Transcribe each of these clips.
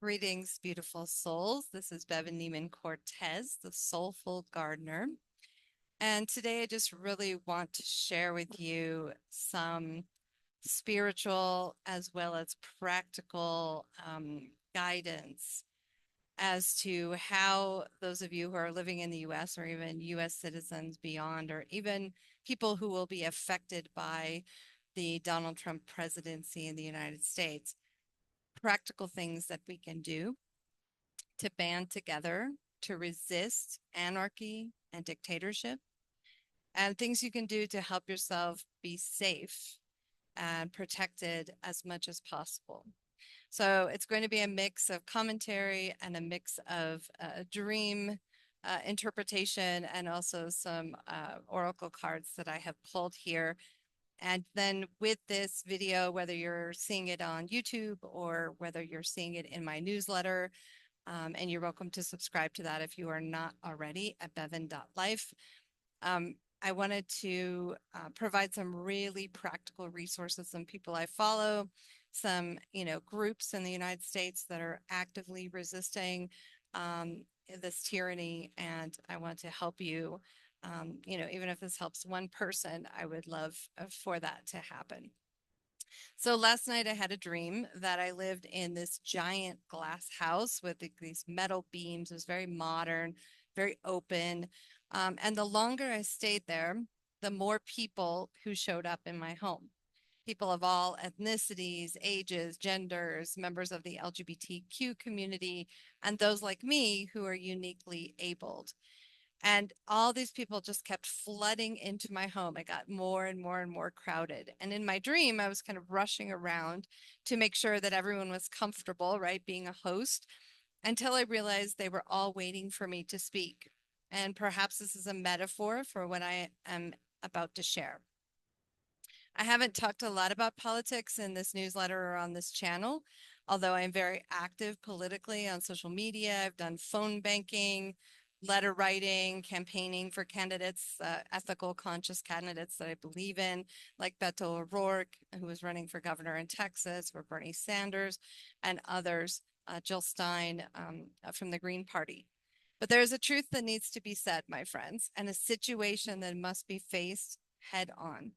Greetings, beautiful souls. This is Bevan Neiman Cortez, the Soulful Gardener. And today I just really want to share with you some spiritual as well as practical guidance as to how those of you who are living in the US or even US citizens beyond, or even people who will be affected by the Donald Trump presidency in the United States, practical things that we can do to band together to resist anarchy and dictatorship, and things you can do to help yourself be safe and protected as much as possible. So it's going to be a mix of commentary and a mix of dream interpretation and also some oracle cards that I have pulled here. And then with this video, whether you're seeing it on YouTube or whether you're seeing it in my newsletter, and you're welcome to subscribe to that if you are not already at bevan.life. I wanted to provide some really practical resources, some people I follow, some groups in the United States that are actively resisting this tyranny, and I want to help you. Even if this helps one person, I would love for that to happen. So last night I had a dream that I lived in this giant glass house with these metal beams. It was very modern, very open. And the longer I stayed there, the more people who showed up in my home. People of all ethnicities, ages, genders, members of the LGBTQ community, and those like me who are uniquely abled. And all these people just kept flooding into my home. It got more and more and more crowded. And in my dream, I was kind of rushing around to make sure that everyone was comfortable, right, being a host, until I realized they were all waiting for me to speak. And perhaps this is a metaphor for what I am about to share. I haven't talked a lot about politics in this newsletter or on this channel, although I'm very active politically on social media. I've done phone banking, letter writing, campaigning for candidates, ethical, conscious candidates that I believe in, like Beto O'Rourke, who was running for governor in Texas, or Bernie Sanders, and others, Jill Stein from the Green Party. But there is a truth that needs to be said, my friends, and a situation that must be faced head on.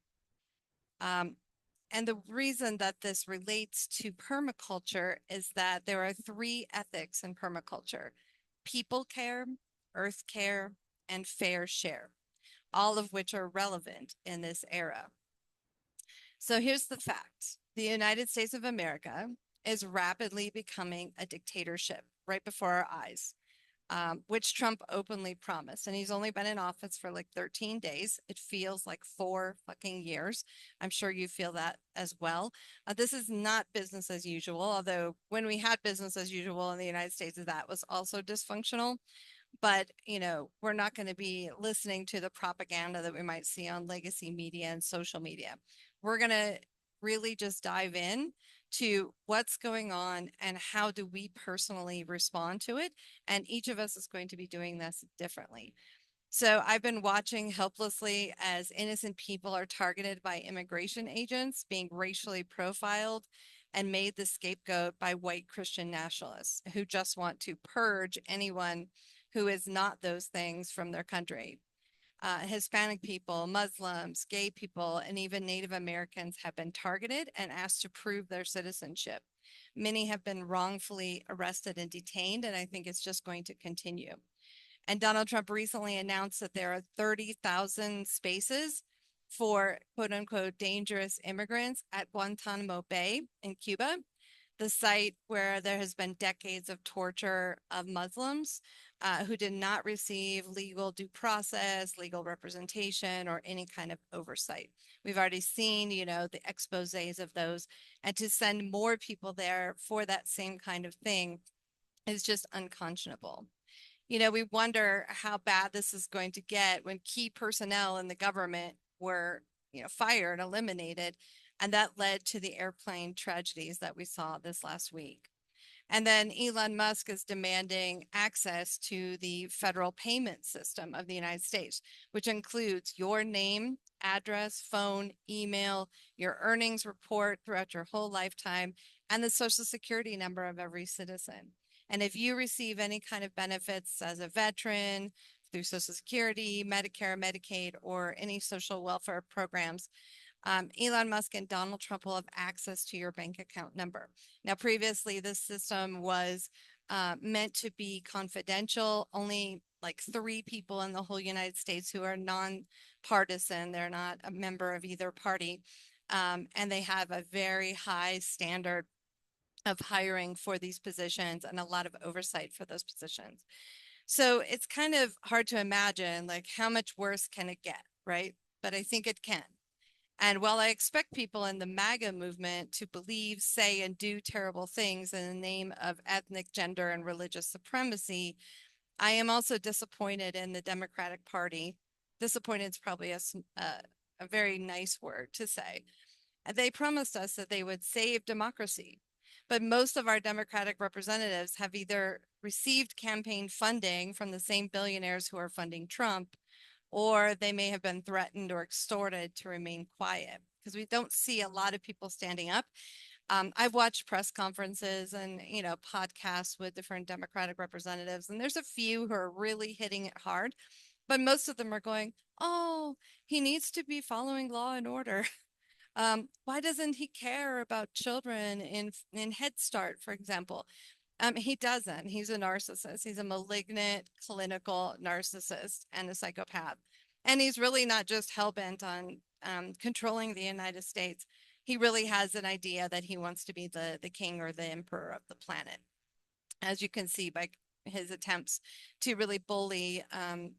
And the reason that this relates to permaculture is that there are three ethics in permaculture: people care, earth care, and fair share, all of which are relevant in this era. So here's the fact. The United States of America is rapidly becoming a dictatorship right before our eyes. Which Trump openly promised. And he's only been in office for like 13 days. It feels like 4 fucking years. I'm sure you feel that as well. This is not business as usual, although when we had business as usual in the United States, that was also dysfunctional. But, we're not going to be listening to the propaganda that we might see on legacy media and social media. We're going to really just dive in to what's going on and how do we personally respond to it. And each of us is going to be doing this differently. So I've been watching helplessly as innocent people are targeted by immigration agents, being racially profiled and made the scapegoat by white Christian nationalists who just want to purge anyone who is not those things from their country. Hispanic people, Muslims, gay people, and even Native Americans have been targeted and asked to prove their citizenship. Many have been wrongfully arrested and detained, and I think it's just going to continue. And Donald Trump recently announced that there are 30,000 spaces for quote unquote dangerous immigrants at Guantanamo Bay in Cuba, the site where there has been decades of torture of Muslims who did not receive legal due process, legal representation, or any kind of oversight. We've already seen, the exposés of those, and to send more people there for that same kind of thing is just unconscionable. We wonder how bad this is going to get when key personnel in the government were, fired, eliminated, and that led to the airplane tragedies that we saw this last week. And then Elon Musk is demanding access to the federal payment system of the United States, which includes your name, address, phone, email, your earnings report throughout your whole lifetime, and the social security number of every citizen. And if you receive any kind of benefits as a veteran through Social Security, Medicare, Medicaid, or any social welfare programs, Elon Musk and Donald Trump will have access to your bank account number. Now, previously, this system was meant to be confidential. Only like 3 people in the whole United States who are nonpartisan, they're not a member of either party, and they have a very high standard of hiring for these positions and a lot of oversight for those positions. So it's kind of hard to imagine like how much worse can it get, right? But I think it can. And while I expect people in the MAGA movement to believe, say, and do terrible things in the name of ethnic, gender, and religious supremacy, I am also disappointed in the Democratic Party. Disappointed is probably a very nice word to say. They promised us that they would save democracy. But most of our Democratic representatives have either received campaign funding from the same billionaires who are funding Trump, or they may have been threatened or extorted to remain quiet because we don't see a lot of people standing up. I've watched press conferences and, podcasts with different Democratic representatives, and there's a few who are really hitting it hard, but most of them are going, oh, he needs to be following law and order. Why doesn't he care about children in Head Start, for example? He doesn't. He's a narcissist. He's a malignant, clinical narcissist and a psychopath. And he's really not just hell-bent on controlling the United States. He really has an idea that he wants to be the king or the emperor of the planet, as you can see by his attempts to really bully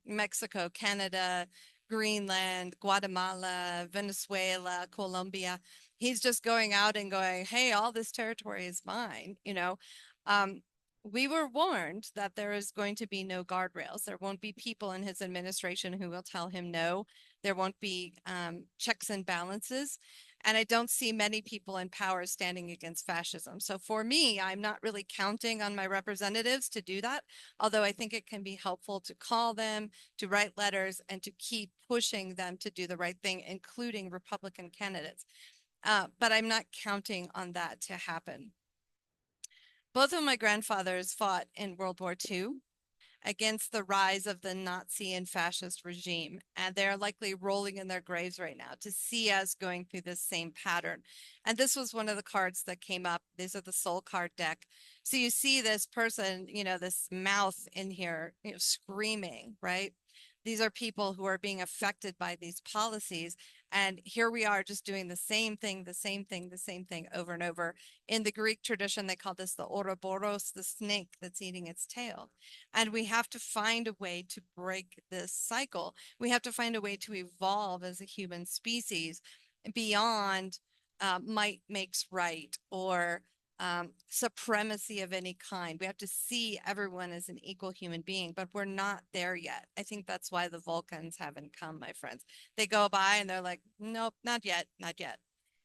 Mexico, Canada, Greenland, Guatemala, Venezuela, Colombia. He's just going out and going, hey, all this territory is mine. Um, we were warned that there is going to be no guardrails. There won't be people in his administration who will tell him no. There won't be checks and balances. And I don't see many people in power standing against fascism. So for me, I'm not really counting on my representatives to do that, although I think it can be helpful to call them, to write letters, and to keep pushing them to do the right thing, including Republican candidates. But I'm not counting on that to happen. Both of my grandfathers fought in World War II against the rise of the Nazi and fascist regime. And they're likely rolling in their graves right now to see us going through this same pattern. And this was one of the cards that came up. These are the soul card deck. So you see this person, this mouth in here, screaming, right? These are people who are being affected by these policies. And here we are just doing the same thing, the same thing, the same thing over and over. In the Greek tradition, they call this the Ouroboros, the snake that's eating its tail. And we have to find a way to break this cycle. We have to find a way to evolve as a human species beyond might makes right or supremacy of any kind. We have to see everyone as an equal human being, but we're not there yet. I think that's why the Vulcans haven't come, my friends. They go by and they're like, nope, not yet, not yet.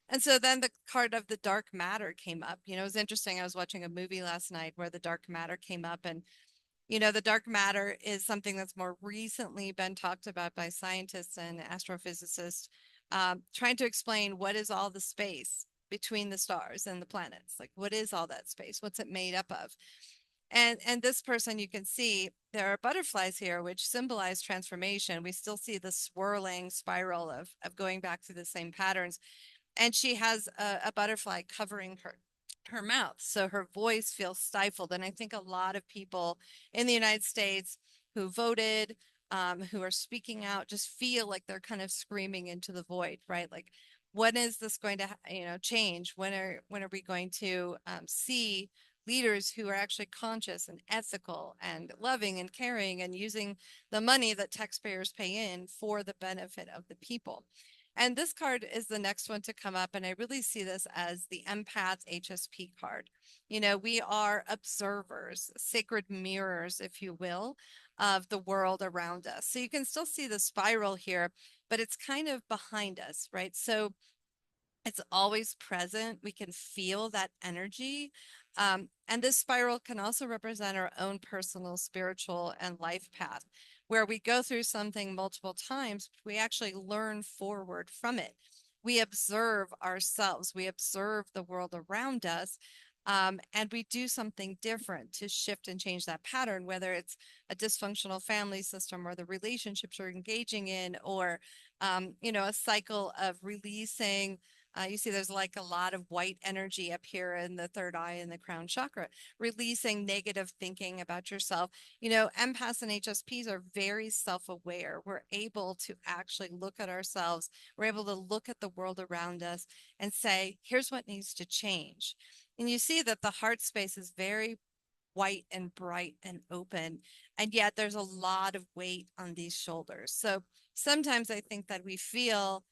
And so then the card of the dark matter came up. It was interesting. I was watching a movie last night where the dark matter came up, and the dark matter is something that's more recently been talked about by scientists and astrophysicists, trying to explain what is all the space between the stars and the planets. Like, what is all that space? What's it made up of? And this person, you can see there are butterflies here, which symbolize transformation. We still see the swirling spiral of going back through the same patterns. And she has a butterfly covering her mouth, so her voice feels stifled. And I think a lot of people in the United States who voted, who are speaking out, just feel like they're kind of screaming into the void, right? Like, when is this going to, change? When are we going to see leaders who are actually conscious and ethical and loving and caring and using the money that taxpayers pay in for the benefit of the people? And this card is the next one to come up. And I really see this as the empath HSP card. We are observers, sacred mirrors, if you will, of the world around us. So you can still see the spiral here, but it's kind of behind us, right? So It's always present. We can feel that energy. And this spiral can also represent our own personal, spiritual, and life path, where we go through something multiple times, we actually learn forward from it. We observe ourselves, we observe the world around us, and we do something different to shift and change that pattern, whether it's a dysfunctional family system or the relationships you're engaging in, or, a cycle of releasing. You see, there's like a lot of white energy up here in the third eye and the crown chakra, releasing negative thinking about yourself. Empaths and HSPs are very self aware. We're able to actually look at ourselves, we're able to look at the world around us and say, here's what needs to change. And you see that the heart space is very white and bright and open. And yet there's a lot of weight on these shoulders. So sometimes I think that we feel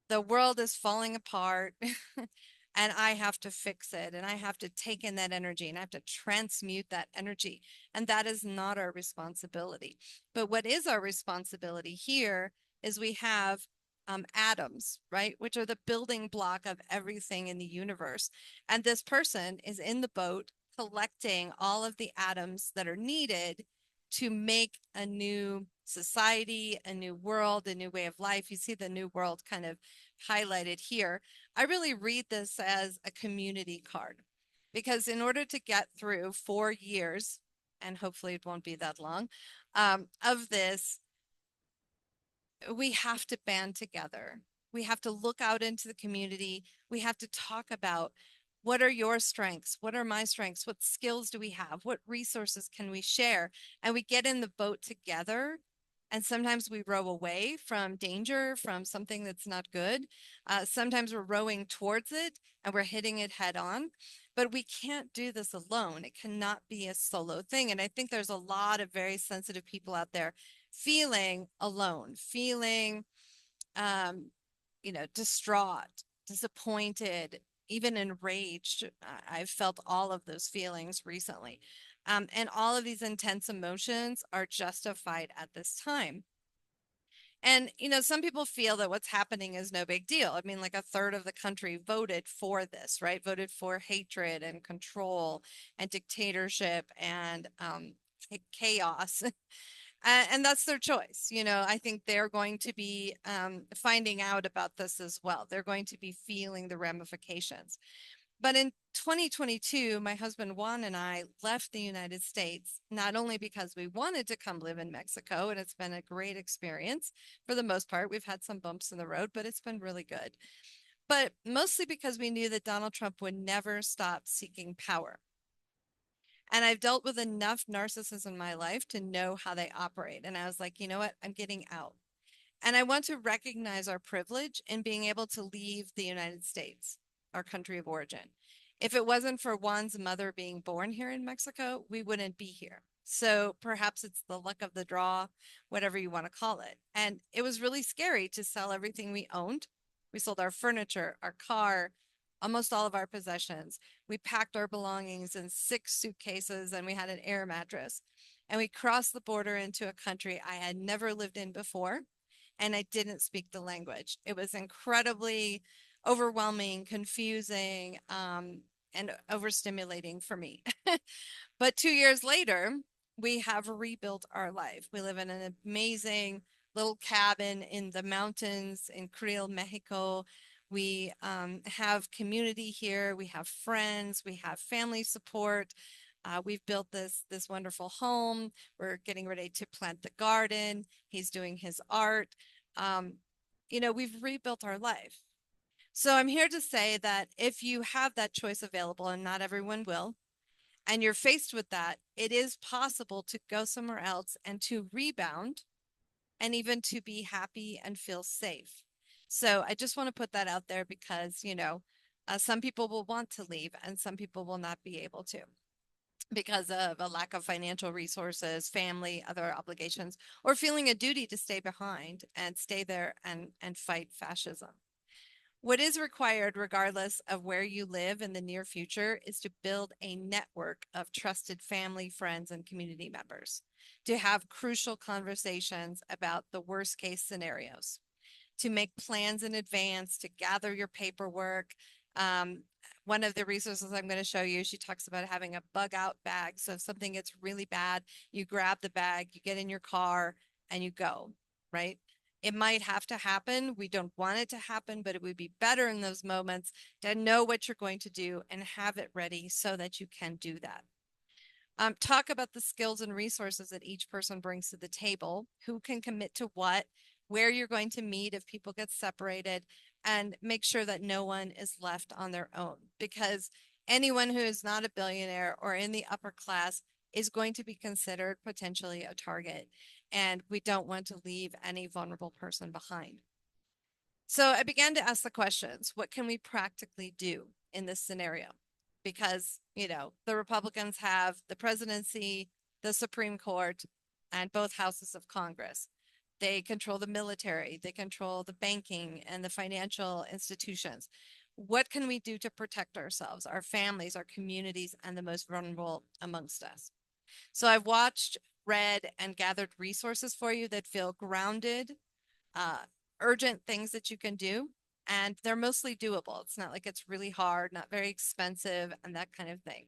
the world is falling apart and I have to fix it and I have to take in that energy and I have to transmute that energy. And that is not our responsibility. But what is our responsibility here is we have atoms, right? Which are the building block of everything in the universe. And this person is in the boat collecting all of the atoms that are needed to make a new society, a new world, a new way of life. You see the new world kind of highlighted here. I really read this as a community card because in order to get through 4 years, and hopefully it won't be that long, of this, we have to band together. We have to look out into the community. We have to talk about what are your strengths? What are my strengths? What skills do we have? What resources can we share? And we get in the boat together. And sometimes we row away from danger, from something that's not good. Sometimes we're rowing towards it and we're hitting it head on. But we can't do this alone. It cannot be a solo thing. And I think there's a lot of very sensitive people out there feeling alone, feeling, distraught, disappointed, even enraged. I've felt all of those feelings recently. And all of these intense emotions are justified at this time. And, some people feel that what's happening is no big deal. I mean, like a third of the country voted for this, right? Voted for hatred and control and dictatorship and chaos. And that's their choice. I think they're going to be finding out about this as well. They're going to be feeling the ramifications. But in 2022, my husband Juan and I left the United States, not only because we wanted to come live in Mexico, and it's been a great experience for the most part. We've had some bumps in the road, but it's been really good. But mostly because we knew that Donald Trump would never stop seeking power. And I've dealt with enough narcissists in my life to know how they operate. And I was like, you know what? I'm getting out. And I want to recognize our privilege in being able to leave the United States, our country of origin. If it wasn't for Juan's mother being born here in Mexico, we wouldn't be here. So perhaps it's the luck of the draw, whatever you want to call it. And it was really scary to sell everything we owned. We sold our furniture, our car, almost all of our possessions. We packed our belongings in 6 suitcases and we had an air mattress. And we crossed the border into a country I had never lived in before and I didn't speak the language. It was incredibly overwhelming, confusing, and overstimulating for me. But 2 years later, we have rebuilt our life. We live in an amazing little cabin in the mountains in Creel, Mexico. We have community here. We have friends. We have family support. We've built this wonderful home. We're getting ready to plant the garden. He's doing his art. Um, we've rebuilt our life. So I'm here to say that if you have that choice available, and not everyone will, and you're faced with that, it is possible to go somewhere else and to rebound and even to be happy and feel safe. So I just want to put that out there because, some people will want to leave and some people will not be able to because of a lack of financial resources, family, other obligations, or feeling a duty to stay behind and stay there and fight fascism. What is required, regardless of where you live in the near future, is to build a network of trusted family, friends, and community members, to have crucial conversations about the worst case scenarios, to make plans in advance, to gather your paperwork. One of the resources I'm going to show you, she talks about having a bug out bag. So if something gets really bad, you grab the bag, you get in your car, and you go, right? It might have to happen. We don't want it to happen, but it would be better in those moments to know what you're going to do and have it ready so that you can do that. Talk about the skills and resources that each person brings to the table, who can commit to what, where you're going to meet if people get separated, and make sure that no one is left on their own, because anyone who is not a billionaire or in the upper class is going to be considered potentially a target, and we don't want to leave any vulnerable person behind. So I began to ask the questions, what can we practically do in this scenario? Because, the Republicans have the presidency, the Supreme Court, and both houses of Congress. They control the military, they control the banking and the financial institutions. What can we do to protect ourselves, our families, our communities, and the most vulnerable amongst us? So I've watched, read, and gathered resources for you that feel grounded, uh, urgent things that you can do, and they're mostly doable. It's not like it's really hard, not very expensive, and that kind of thing.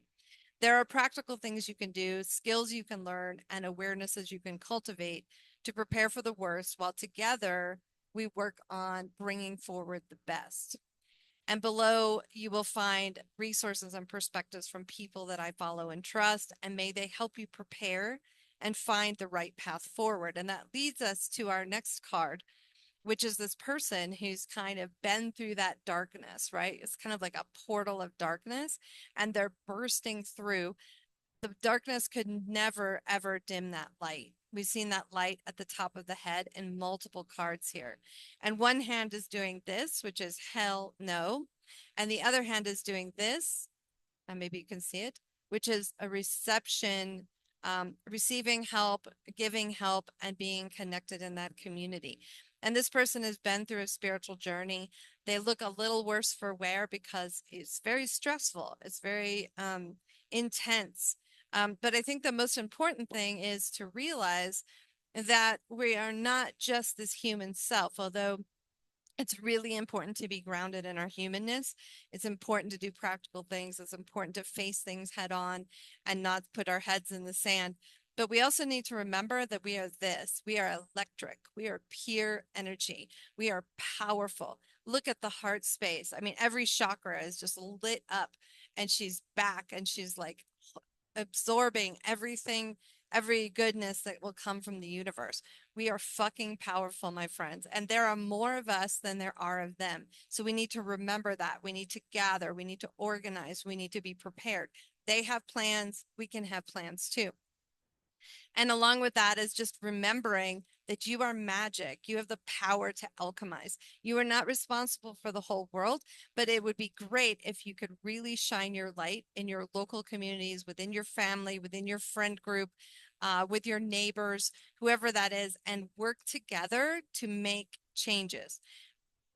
There are practical things you can do, skills you can learn, and awarenesses you can cultivate to prepare for the worst, while together we work on bringing forward the best. And below, you will find resources and perspectives from people that I follow and trust, and may they help you prepare and find the right path forward. And that leads us to our next card, which is this person who's kind of been through that darkness, right? It's kind of like a portal of darkness, and they're bursting through. The darkness could never, ever dim that light. We've seen that light at the top of the head in multiple cards here. And one hand is doing this, which is hell no. And the other hand is doing this, and maybe you can see it, which is a reception, receiving help, giving help, and being connected in that community. And this person has been through a spiritual journey. They look a little worse for wear because it's very stressful. It's very intense. But I think the most important thing is to realize that we are not just this human self, although it's really important to be grounded in our humanness. It's important to do practical things. It's important to face things head on and not put our heads in the sand. But we also need to remember that we are this. We are electric. We are pure energy. We are powerful. Look at the heart space. I mean, every chakra is just lit up, and she's back, and she's like absorbing everything, every goodness that will come from the universe. We are fucking powerful, my friends. And there are more of us than there are of them. So we need to remember that. We need to gather. We need to organize. We need to be prepared. They have plans. We can have plans too. And along with that is just remembering that you are magic. You have the power to alchemize. You are not responsible for the whole world, but it would be great if you could really shine your light in your local communities, within your family, within your friend group, with your neighbors, whoever that is, and work together to make changes.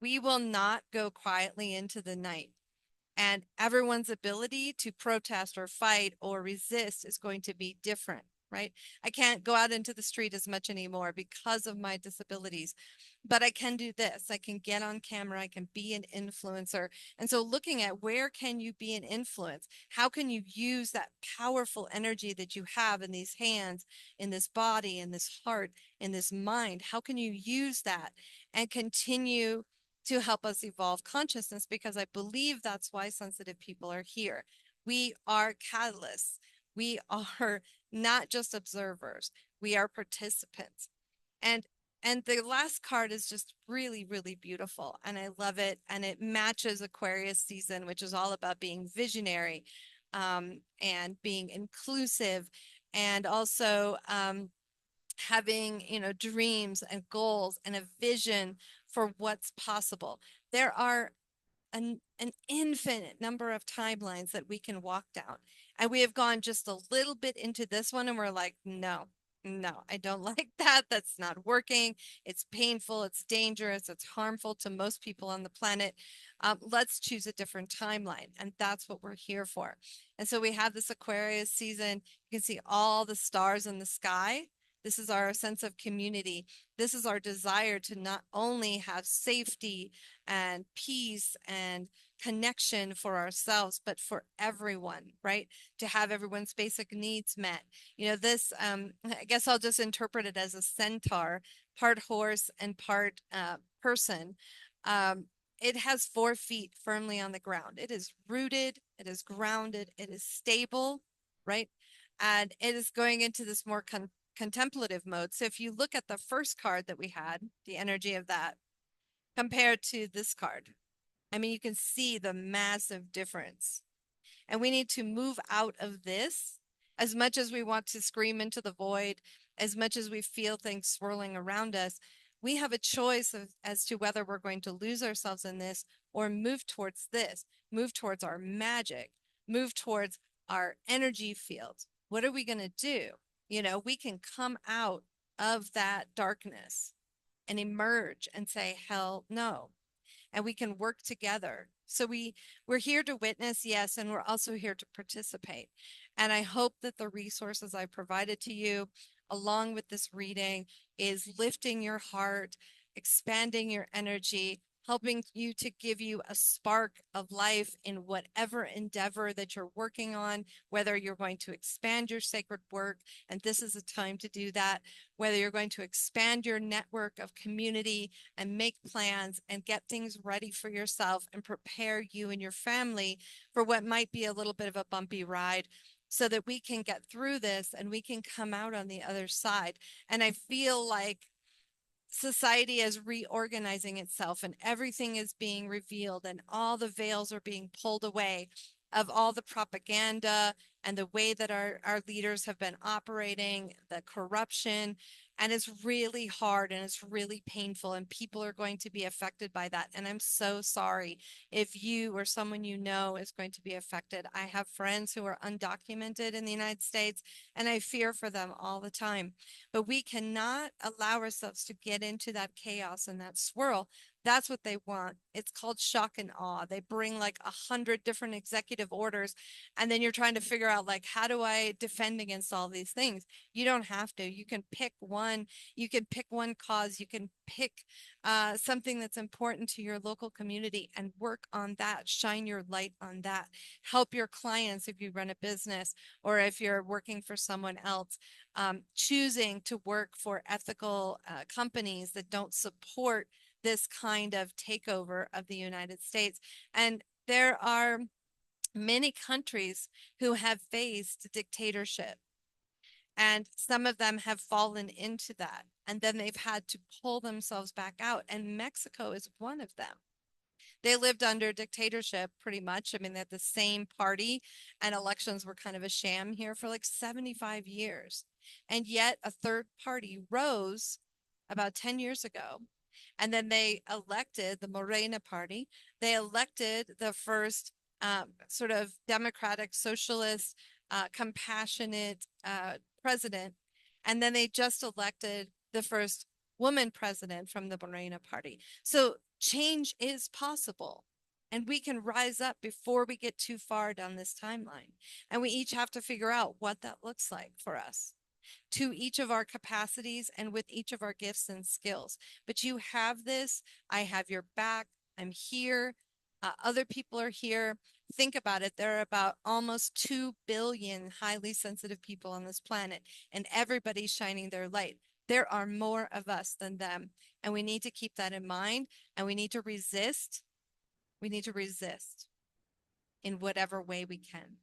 We will not go quietly into the night. And everyone's ability to protest or fight or resist is going to be different, right? I can't go out into the street as much anymore because of my disabilities, but I can do this. I can get on camera. I can be an influencer. And so looking at where can you be an influence? How can you use that powerful energy that you have in these hands, in this body, in this heart, in this mind? How can you use that and continue to help us evolve consciousness? Because I believe that's why sensitive people are here. We are catalysts. We are not just observers. We are participants. And the last card is just really, really beautiful. And I love it. And it matches Aquarius season, which is all about being visionary, and being inclusive, and also having, dreams and goals and a vision for what's possible. There are an infinite number of timelines that we can walk down. And we have gone just a little bit into this one, and we're like, no, I don't like that. That's not working. It's painful. It's dangerous. It's harmful to most people on the planet. Let's choose a different timeline. And that's what we're here for. And so we have this Aquarius season. You can see all the stars in the sky. This is our sense of community. This is our desire to not only have safety and peace and connection for ourselves, but for everyone, right? To have everyone's basic needs met. You know, this, I guess I'll just interpret it as a centaur, part horse and part person. Um, it has 4 feet firmly on the ground. It is rooted, it is grounded, it is stable, right? And it is going into this more contemplative mode. So if you look at the first card that we had, the energy of that, compared to this card, I mean, you can see the massive difference. And we need to move out of this as much as we want to scream into the void, as much as we feel things swirling around us. We have a choice as to whether we're going to lose ourselves in this or move towards this, move towards our magic, move towards our energy field. What are we going to do? You know, we can come out of that darkness and emerge and say, hell no, and we can work together. So we're here to witness, yes, and we're also here to participate. And I hope that the resources I provided to you, along with this reading, is lifting your heart, expanding your energy, helping you to give you a spark of life in whatever endeavor that you're working on, whether you're going to expand your sacred work, and this is a time to do that, whether you're going to expand your network of community and make plans and get things ready for yourself and prepare you and your family for what might be a little bit of a bumpy ride, so that we can get through this and we can come out on the other side. And I feel like society is reorganizing itself and everything is being revealed and all the veils are being pulled away of all the propaganda and the way that our leaders have been operating, the corruption. And it's really hard and it's really painful, and people are going to be affected by that. And I'm so sorry if you or someone you know is going to be affected. I have friends who are undocumented in the United States, and I fear for them all the time. But we cannot allow ourselves to get into that chaos and that swirl. That's what they want. It's called shock and awe. They bring like 100 different executive orders, and then you're trying to figure out, like, how do I defend against all these things? You don't have to. You can pick one. You can pick one cause. You can pick something that's important to your local community and work on that. Shine your light on that. Help your clients if you run a business or if you're working for someone else. Choosing to work for ethical companies that don't support this kind of takeover of the United States. And there are many countries who have faced dictatorship, and some of them have fallen into that. And then they've had to pull themselves back out. And Mexico is one of them. They lived under dictatorship pretty much. I mean, they had the same party, and elections were kind of a sham here for like 75 years. And yet a third party rose about 10 years ago. And then they elected the Morena party. They elected the first sort of democratic, socialist, compassionate president. And then they just elected the first woman president from the Morena party. So change is possible. And we can rise up before we get too far down this timeline. And we each have to figure out what that looks like for us, to each of our capacities and with each of our gifts and skills. But you have this. I have your back. I'm here. Other people are here. Think about it. There are about almost 2 billion highly sensitive people on this planet, and everybody's shining their light. There are more of us than them. And we need to keep that in mind, and we need to resist. We need to resist in whatever way we can.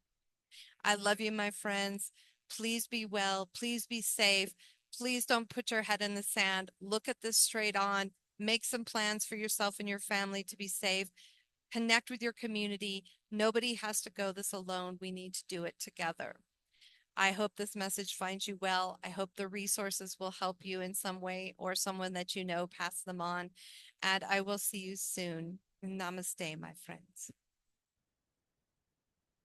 I love you, my friends. Please be well. Please be safe. Please don't put your head in the sand. Look at this straight on. Make some plans for yourself and your family to be safe. Connect with your community. Nobody has to go this alone. We need to do it together. I hope this message finds you well. I hope the resources will help you in some way, or someone that you know, pass them on. And I will see you soon. Namaste, my friends.